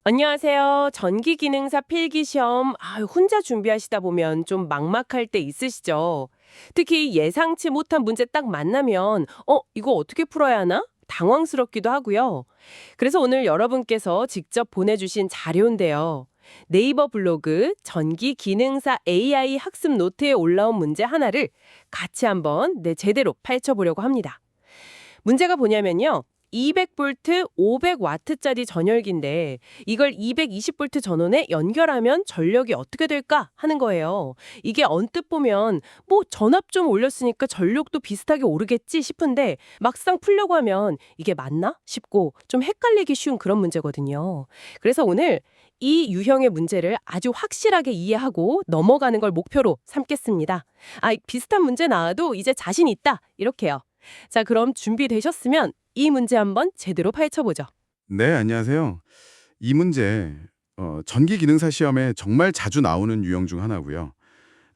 안녕하세요. 전기기능사 필기시험, 혼자 준비하시다 보면 좀 막막할 때 있으시죠? 특히 예상치 못한 문제 딱 만나면, 이거 어떻게 풀어야 하나? 당황스럽기도 하고요. 그래서 오늘 여러분께서 직접 보내주신 자료인데요. 네이버 블로그 전기기능사 AI 학습 노트에 올라온 문제 하나를 같이 한번 제대로 파헤쳐보려고 합니다. 문제가 뭐냐면요. 200V, 500W짜리 전열기인데 이걸 220V 전원에 연결하면 전력이 어떻게 될까 하는 거예요. 이게 언뜻 보면 뭐 전압 좀 올렸으니까 전력도 비슷하게 오르겠지 싶은데 막상 풀려고 하면 이게 맞나 싶고 좀 헷갈리기 쉬운 그런 문제거든요. 그래서 오늘 이 유형의 문제를 아주 확실하게 이해하고 넘어가는 걸 목표로 삼겠습니다. 비슷한 문제 나와도 이제 자신 있다 이렇게요. 자, 그럼 준비되셨으면 이 문제 한번 제대로 파헤쳐보죠. 네, 안녕하세요. 이 문제, 전기 기능사 시험에 정말 자주 나오는 유형 중 하나고요.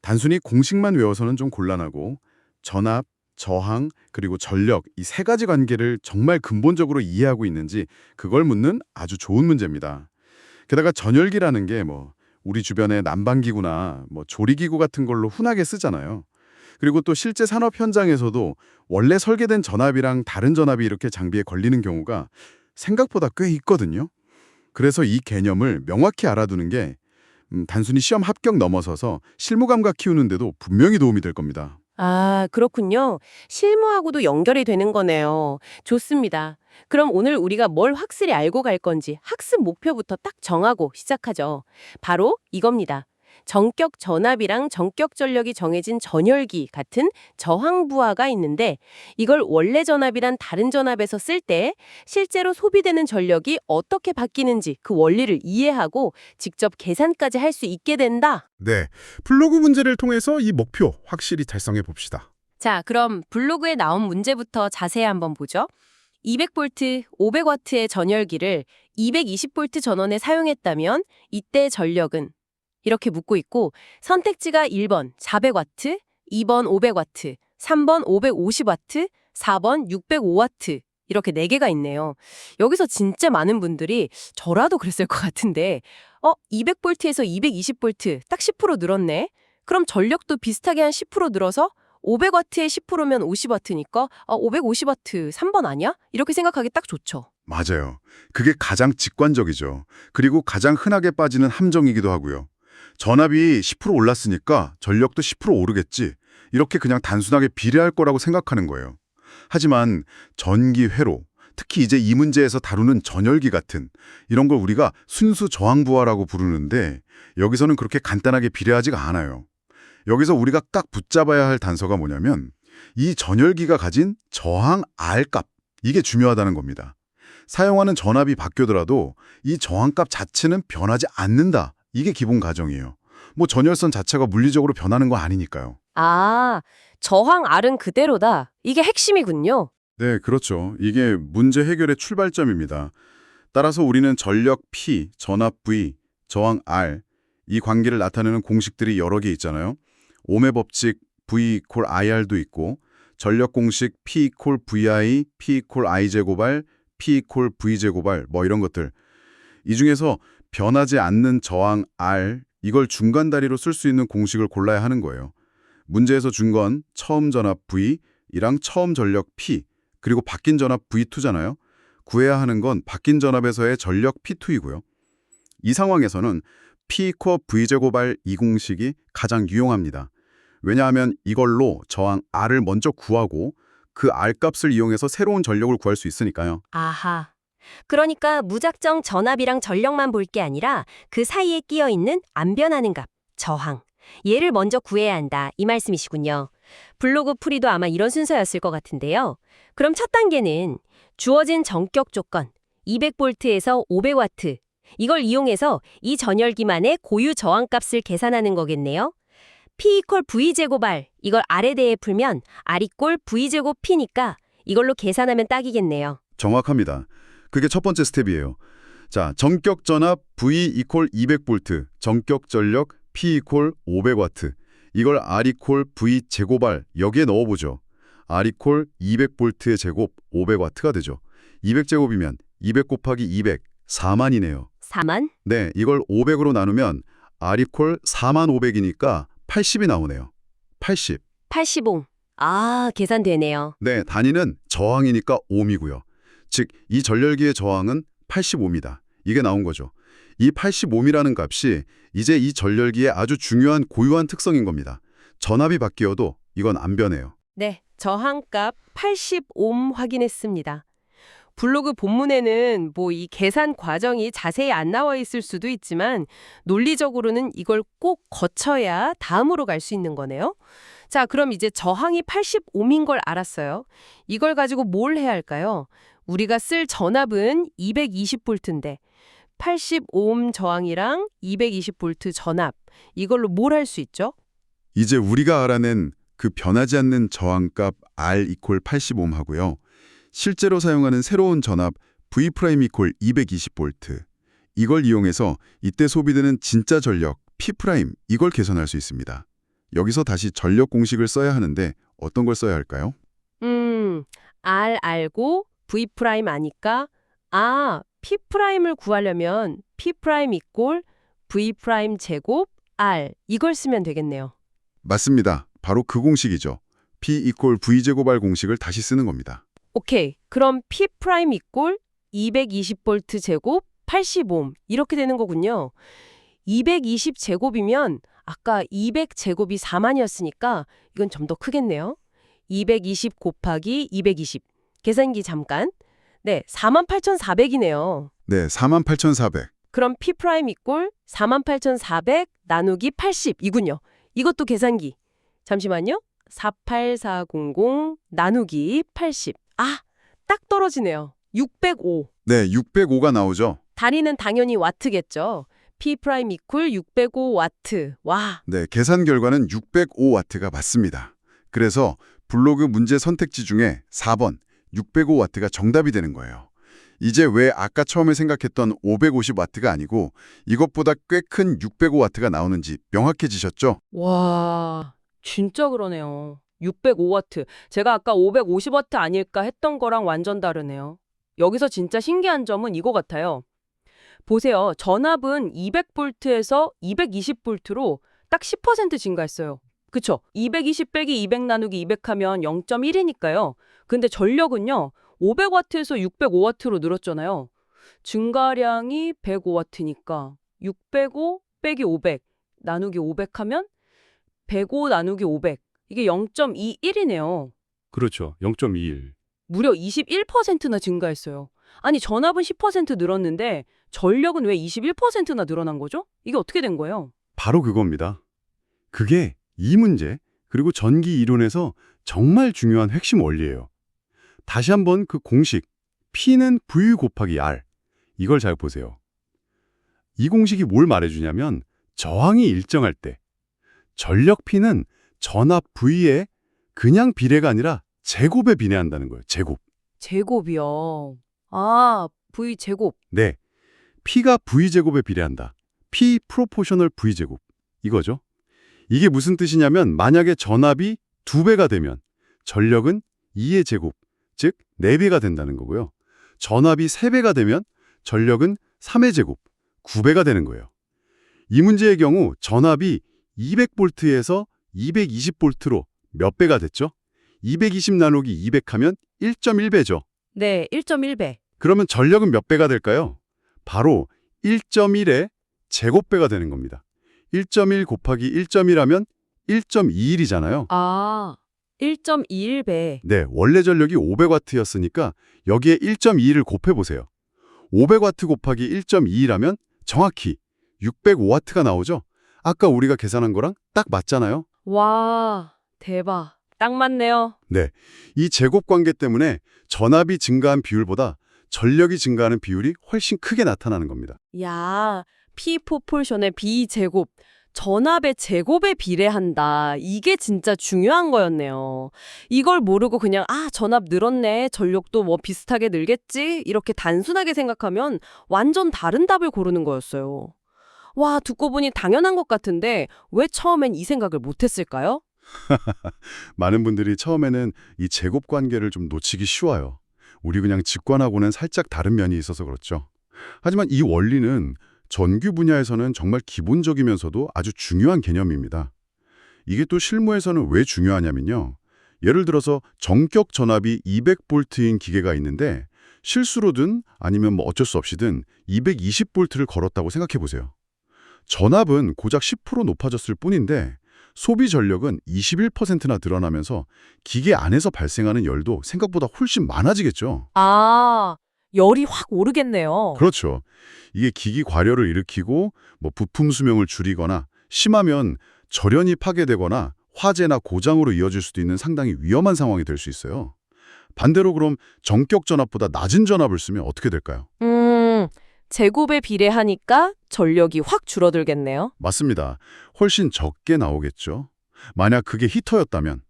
단순히 공식만 외워서는 좀 곤란하고 전압, 저항, 그리고 전력 이 세 가지 관계를 정말 근본적으로 이해하고 있는지 그걸 묻는 아주 좋은 문제입니다. 게다가 전열기라는 게 우리 주변의 난방기구나 조리기구 같은 걸로 흔하게 쓰잖아요. 그리고 또 실제 산업 현장에서도 원래 설계된 전압이랑 다른 전압이 이렇게 장비에 걸리는 경우가 생각보다 꽤 있거든요. 그래서 이 개념을 명확히 알아두는 게 단순히 시험 합격 넘어서서 실무 감각 키우는데도 분명히 도움이 될 겁니다. 그렇군요. 실무하고도 연결이 되는 거네요. 좋습니다. 그럼 오늘 우리가 뭘 확실히 알고 갈 건지 학습 목표부터 딱 정하고 시작하죠. 바로 이겁니다. 전격 전압이랑 전격 전력이 정해진 전열기 같은 저항 부하가 있는데 이걸 원래 전압이란 다른 전압에서 쓸 때 실제로 소비되는 전력이 어떻게 바뀌는지 그 원리를 이해하고 직접 계산까지 할 수 있게 된다. 네, 블로그 문제를 통해서 이 목표 확실히 달성해 봅시다. 자, 그럼 블로그에 나온 문제부터 자세히 한번 보죠. 200V, 500W의 전열기를 220V 전원에 사용했다면 이때 전력은 이렇게 묻고 있고 선택지가 1번 400W, 2번 500W, 3번 550W, 4번 605W 이렇게 4개가 있네요. 여기서 진짜 많은 분들이 저라도 그랬을 것 같은데 200V에서 220V 딱 10% 늘었네. 그럼 전력도 비슷하게 한 10% 늘어서 500W에 10%면 50W니까 550W 3번 아니야? 이렇게 생각하기 딱 좋죠. 맞아요. 그게 가장 직관적이죠. 그리고 가장 흔하게 빠지는 함정이기도 하고요. 전압이 10% 올랐으니까 전력도 10% 오르겠지. 이렇게 그냥 단순하게 비례할 거라고 생각하는 거예요. 하지만 전기 회로, 특히 이제 이 문제에서 다루는 전열기 같은 이런 걸 우리가 순수 저항 부하라고 부르는데 여기서는 그렇게 간단하게 비례하지가 않아요. 여기서 우리가 딱 붙잡아야 할 단서가 뭐냐면 이 전열기가 가진 저항 R값, 이게 중요하다는 겁니다. 사용하는 전압이 바뀌더라도 이 저항값 자체는 변하지 않는다. 이게 기본 가정이에요. 전열선 자체가 물리적으로 변하는 거 아니니까요. 저항 R은 그대로다. 이게 핵심이군요. 네, 그렇죠. 이게 문제 해결의 출발점입니다. 따라서 우리는 전력 P, 전압 V, 저항 R, 이 관계를 나타내는 공식들이 여러 개 있잖아요. 옴의 법칙 V 콜 IR도 있고 전력 공식 P 콜 VI, P 콜 I 제곱R, P 콜 V 제곱R 이런 것들. 이 중에서 변하지 않는 저항 R, 이걸 중간 다리로 쓸 수 있는 공식을 골라야 하는 거예요. 문제에서 준 건 처음 전압 V, 이랑 처음 전력 P, 그리고 바뀐 전압 V2잖아요. 구해야 하는 건 바뀐 전압에서의 전력 P2이고요. 이 상황에서는 P 코 V제곱R 이 공식이 가장 유용합니다. 왜냐하면 이걸로 저항 R을 먼저 구하고 그 R값을 이용해서 새로운 전력을 구할 수 있으니까요. 아하. 그러니까 무작정 전압이랑 전력만 볼 게 아니라 그 사이에 끼어 있는 안 변하는 값, 저항. 얘를 먼저 구해야 한다. 이 말씀이시군요. 블로그 풀이도 아마 이런 순서였을 것 같은데요. 그럼 첫 단계는 주어진 전격 조건 200V에서 500W 이걸 이용해서 이 전열기만의 고유 저항값을 계산하는 거겠네요. P 이퀄 V제곱 R 이걸 R에 대해 풀면 R 이꼴 V제곱 P니까 이걸로 계산하면 딱이겠네요. 정확합니다. 그게 첫 번째 스텝이에요. 자, 전격 전압 V 이퀄 200V, 전격 전력 P 이퀄 500W. 이걸 R 이퀄 V 제곱 R 여기에 넣어보죠. R 이퀄 200V의 제곱 500W가 되죠. 200제곱이면 200 곱하기 200, 4만이네요. 4만? 네, 이걸 500으로 나누면 R 이퀄 4500이니까 80이 나오네요. 80. 85. 아, 계산되네요. 네, 단위는 저항이니까 옴이고요. 즉, 이 전열기의 저항은 85입니다. 이게 나온 거죠. 이 85이라는 값이 이제 이 전열기의 아주 중요한 고유한 특성인 겁니다. 전압이 바뀌어도 이건 안 변해요. 네, 저항값 80옴 확인했습니다. 블로그 본문에는 뭐 이 계산 과정이 자세히 안 나와 있을 수도 있지만 논리적으로는 이걸 꼭 거쳐야 다음으로 갈 수 있는 거네요. 자, 그럼 이제 저항이 80옴인 걸 알았어요. 이걸 가지고 뭘 해야 할까요? 우리가 쓸 전압은 220볼트인데 80옴 저항이랑 220볼트 전압, 이걸로 뭘 할 수 있죠? 이제 우리가 알아낸 그 변하지 않는 저항값 R 이퀄 80옴 하고요. 실제로 사용하는 새로운 전압 V 프라임 이퀄 220볼트. 이걸 이용해서 이때 소비되는 진짜 전력 P 프라임 이걸 계산할 수 있습니다. 여기서 다시 전력 공식을 써야 하는데 어떤 걸 써야 할까요? R 알고 V 프라임 아니까 P 프라임을 구하려면 P 프라임 이꼴 V 프라임 제곱 R 이걸 쓰면 되겠네요. 맞습니다. 바로 그 공식이죠. P 이퀄 V제곱 R 공식을 다시 쓰는 겁니다. 오케이. 그럼 P 프라임 이꼴 220볼트 제곱 80옴 이렇게 되는 거군요. 220 제곱이면 아까 200 제곱이 4만이었으니까 이건 좀 더 크겠네요. 220 곱하기 220. 계산기 잠깐. 네, 48,400이네요. 네, 48,400. 그럼 P 프라임 이꼴 48,400 나누기 80이군요. 이것도 계산기. 잠시만요. 48400 나누기 80. 딱 떨어지네요. 605. 네, 605가 나오죠. 단위는 당연히 와트겠죠. P 프라임 이퀄 605 와트. 와. 네, 계산 결과는 605와트가 맞습니다. 그래서 블로그 문제 선택지 중에 4번 605와트가 정답이 되는 거예요. 이제 왜 아까 처음에 생각했던 550와트가 아니고 이것보다 꽤 큰 605와트가 나오는지 명확해지셨죠? 와. 진짜 그러네요. 605와트. 제가 아까 550와트 아닐까 했던 거랑 완전 다르네요. 여기서 진짜 신기한 점은 이거 같아요. 보세요. 전압은 200볼트에서 220볼트로 딱 10% 증가했어요. 그쵸? 220 빼기 200 나누기 200 하면 0.1이니까요. 근데 전력은요. 500와트에서 605와트로 늘었잖아요. 증가량이 105와트니까 605 빼기 500 나누기 500 하면 105 나누기 500. 이게 0.21이네요. 그렇죠. 0.21. 무려 21%나 증가했어요. 아니, 전압은 10% 늘었는데 전력은 왜 21%나 늘어난 거죠? 이게 어떻게 된 거예요? 바로 그겁니다. 그게 이 문제, 그리고 전기 이론에서 정말 중요한 핵심 원리예요. 다시 한번 그 공식, P는 V 곱하기 R. 이걸 잘 보세요. 이 공식이 뭘 말해주냐면 저항이 일정할 때 전력 P는 전압 V에 그냥 비례가 아니라 제곱에 비례한다는 거예요. 제곱. 제곱이요. V 제곱. 네. P가 V제곱에 비례한다. P 프로포셔널 V제곱. 이거죠. 이게 무슨 뜻이냐면 만약에 전압이 2배가 되면 전력은 2의 제곱, 즉 4배가 된다는 거고요. 전압이 3배가 되면 전력은 3의 제곱, 9배가 되는 거예요. 이 문제의 경우 전압이 200볼트에서 220볼트로 몇 배가 됐죠? 220 나누기 200 하면 1.1배죠. 네, 1.1배. 그러면 전력은 몇 배가 될까요? 바로 1.1의 제곱배가 되는 겁니다. 1.1 곱하기 1.1하면 1.21이잖아요. 1.21배. 네, 원래 전력이 500와트였으니까 여기에 1.21을 곱해보세요. 500와트 곱하기 1.21하면 정확히 605와트가 나오죠? 아까 우리가 계산한 거랑 딱 맞잖아요? 와, 대박. 딱 맞네요. 네, 이 제곱 관계 때문에 전압이 증가한 비율보다 전력이 증가하는 비율이 훨씬 크게 나타나는 겁니다. 야, P 포폴션의 B 제곱. 전압의 제곱에 비례한다. 이게 진짜 중요한 거였네요. 이걸 모르고 그냥 전압 늘었네. 전력도 뭐 비슷하게 늘겠지. 이렇게 단순하게 생각하면 완전 다른 답을 고르는 거였어요. 와, 듣고 보니 당연한 것 같은데 왜 처음엔 이 생각을 못했을까요? 많은 분들이 처음에는 이 제곱 관계를 좀 놓치기 쉬워요. 우리 그냥 직관하고는 살짝 다른 면이 있어서 그렇죠. 하지만 이 원리는 전기 분야에서는 정말 기본적이면서도 아주 중요한 개념입니다. 이게 또 실무에서는 왜 중요하냐면요. 예를 들어서 정격 전압이 200볼트인 기계가 있는데 실수로든 아니면 뭐 어쩔 수 없이든 220볼트를 걸었다고 생각해 보세요. 전압은 고작 10% 높아졌을 뿐인데 소비 전력은 21%나 늘어나면서 기계 안에서 발생하는 열도 생각보다 훨씬 많아지겠죠. 아, 열이 확 오르겠네요. 그렇죠. 이게 기기 과열을 일으키고 뭐 부품 수명을 줄이거나 심하면 절연이 파괴되거나 화재나 고장으로 이어질 수도 있는 상당히 위험한 상황이 될 수 있어요. 반대로 그럼 정격 전압보다 낮은 전압을 쓰면 어떻게 될까요? 제곱에 비례하니까 전력이 확 줄어들겠네요. 맞습니다. 훨씬 적게 나오겠죠. 만약 그게 히터였다면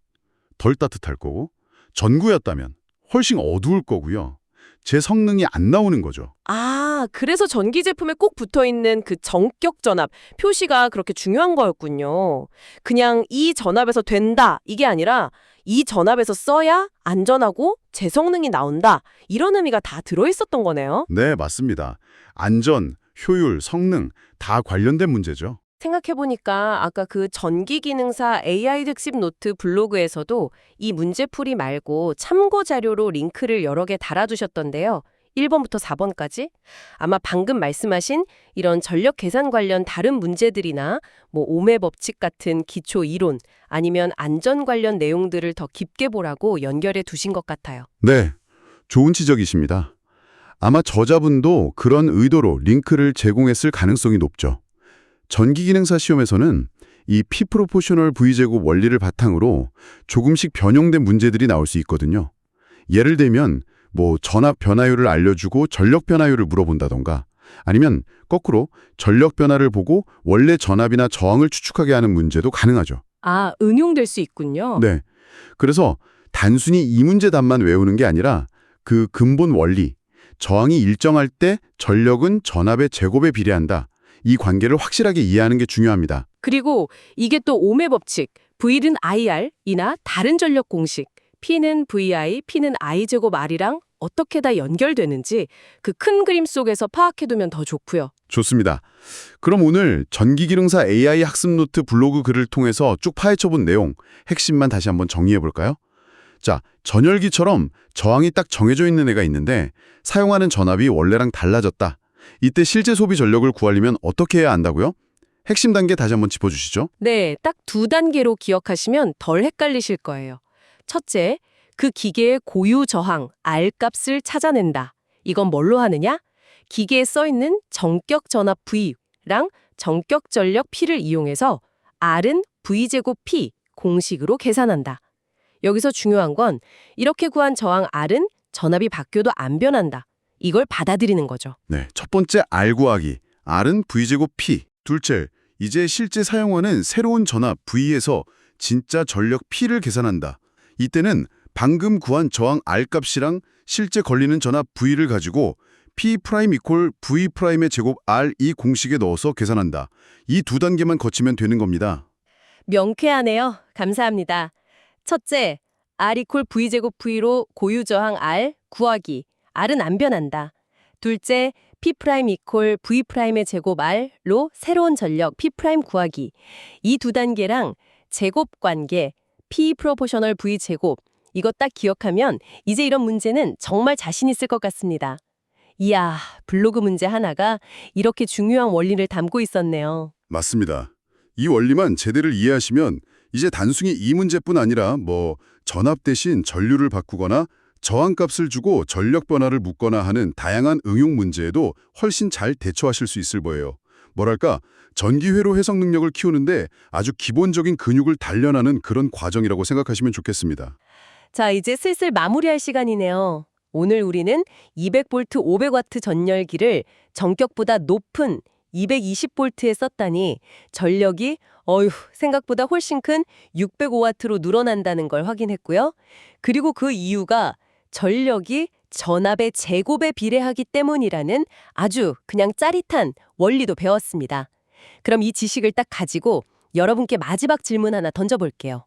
덜 따뜻할 거고 전구였다면 훨씬 어두울 거고요. 제 성능이 안 나오는 거죠. 아, 그래서 전기 제품에 꼭 붙어 있는 그 정격 전압 표시가 그렇게 중요한 거였군요. 그냥 이 전압에서 된다 이게 아니라 이 전압에서 써야 안전하고 제 성능이 나온다 이런 의미가 다 들어 있었던 거네요. 네, 맞습니다. 안전, 효율, 성능 다 관련된 문제죠. 생각해보니까 아까 그 전기기능사 AI 특집 노트 블로그에서도 이 문제풀이 말고 참고 자료로 링크를 여러 개 달아두셨던데요. 1번부터 4번까지. 아마 방금 말씀하신 이런 전력 계산 관련 다른 문제들이나 뭐 오매 법칙 같은 기초 이론 아니면 안전 관련 내용들을 더 깊게 보라고 연결해 두신 것 같아요. 네, 좋은 지적이십니다. 아마 저자분도 그런 의도로 링크를 제공했을 가능성이 높죠. 전기기능사 시험에서는 이 P 프로포셔널 V제곱 원리를 바탕으로 조금씩 변형된 문제들이 나올 수 있거든요. 예를 들면 뭐 전압 변화율을 알려주고 전력 변화율을 물어본다던가 아니면 거꾸로 전력 변화를 보고 원래 전압이나 저항을 추측하게 하는 문제도 가능하죠. 아, 응용될 수 있군요. 네. 그래서 단순히 이 문제 답만 외우는 게 아니라 그 근본 원리, 저항이 일정할 때 전력은 전압의 제곱에 비례한다. 이 관계를 확실하게 이해하는 게 중요합니다. 그리고 이게 또 오매 법칙, V는 IR이나 다른 전력 공식, P는 VI, P는 I 제곱 R이랑 어떻게 다 연결되는지 그 큰 그림 속에서 파악해두면 더 좋고요. 좋습니다. 그럼 오늘 전기기능사 AI 학습 노트 블로그 글을 통해서 쭉 파헤쳐본 내용, 핵심만 다시 한번 정리해볼까요? 자, 전열기처럼 저항이 딱 정해져 있는 애가 있는데 사용하는 전압이 원래랑 달라졌다. 이때 실제 소비 전력을 구하려면 어떻게 해야 한다고요? 핵심 단계 다시 한번 짚어주시죠. 네, 딱 2단계로 기억하시면 덜 헷갈리실 거예요. 첫째, 그 기계의 고유 저항, R 값을 찾아낸다. 이건 뭘로 하느냐? 기계에 써있는 정격 전압 V랑 정격 전력 P를 이용해서 R은 V제곱 P 공식으로 계산한다. 여기서 중요한 건 이렇게 구한 저항 R은 전압이 바뀌어도 안 변한다. 이걸 받아들이는 거죠. 네, 첫 번째 R 구하기. R은 V제곱 P. 둘째, 이제 실제 사용하는 새로운 전압 V에서 진짜 전력 P를 계산한다. 이때는 방금 구한 저항 R 값이랑 실제 걸리는 전압 V를 가지고 P' 이퀄 V'의 제곱 R 이 공식에 넣어서 계산한다. 이 2단계만 거치면 되는 겁니다. 명쾌하네요. 감사합니다. 첫째, R 이퀄 V제곱 V로 고유 저항 R 구하기. R은 안 변한다. 둘째, P' 이퀄 V'의 제곱 R로 새로운 전력 P' 구하기. 이 2단계랑 제곱 관계 P 프로포셔널 V 제곱 이거 딱 기억하면 이제 이런 문제는 정말 자신 있을 것 같습니다. 이야, 블로그 문제 하나가 이렇게 중요한 원리를 담고 있었네요. 맞습니다. 이 원리만 제대로 이해하시면 이제 단순히 이 문제뿐 아니라 뭐 전압 대신 전류를 바꾸거나 저항값을 주고 전력 변화를 묻거나 하는 다양한 응용 문제에도 훨씬 잘 대처하실 수 있을 거예요. 뭐랄까, 전기회로 해석 능력을 키우는데 아주 기본적인 근육을 단련하는 그런 과정이라고 생각하시면 좋겠습니다. 자, 이제 슬슬 마무리할 시간이네요. 오늘 우리는 200V 500W 전열기를 전격보다 높은 220V에 썼다니 전력이 생각보다 훨씬 큰 605W로 늘어난다는 걸 확인했고요. 그리고 그 이유가 전력이 전압의 제곱에 비례하기 때문이라는 아주 그냥 짜릿한 원리도 배웠습니다. 그럼 이 지식을 딱 가지고 여러분께 마지막 질문 하나 던져볼게요.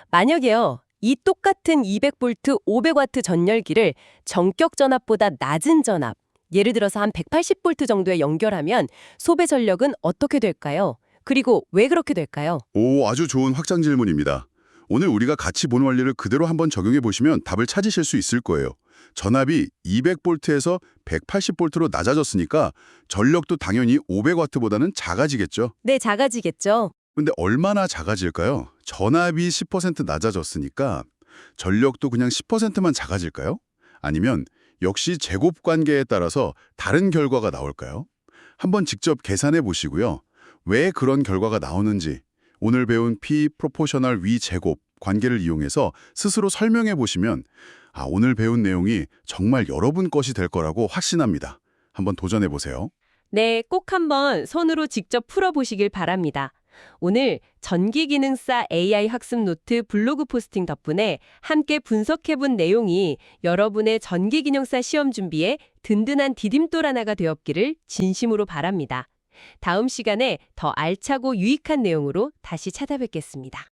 만약에요, 이 똑같은 200V 500W 전열기를 전격 전압보다 낮은 전압, 예를 들어서 한 180V 정도에 연결하면 소배 전력은 어떻게 될까요? 그리고 왜 그렇게 될까요? 오, 아주 좋은 확장 질문입니다. 오늘 우리가 같이 본 원리를 그대로 한번 적용해 보시면 답을 찾으실 수 있을 거예요. 전압이 200V에서 180V로 낮아졌으니까 전력도 당연히 500W보다는 작아지겠죠. 네, 작아지겠죠. 근데 얼마나 작아질까요? 전압이 10% 낮아졌으니까 전력도 그냥 10%만 작아질까요? 아니면 역시 제곱 관계에 따라서 다른 결과가 나올까요? 한번 직접 계산해 보시고요. 왜 그런 결과가 나오는지 오늘 배운 P 프로포셔널 V 제곱 관계를 이용해서 스스로 설명해 보시면 오늘 배운 내용이 정말 여러분 것이 될 거라고 확신합니다. 한번 도전해 보세요. 네, 꼭 한번 손으로 직접 풀어보시길 바랍니다. 오늘 전기기능사 AI 학습 노트 블로그 포스팅 덕분에 함께 분석해본 내용이 여러분의 전기기능사 시험 준비에 든든한 디딤돌 하나가 되었기를 진심으로 바랍니다. 다음 시간에 더 알차고 유익한 내용으로 다시 찾아뵙겠습니다.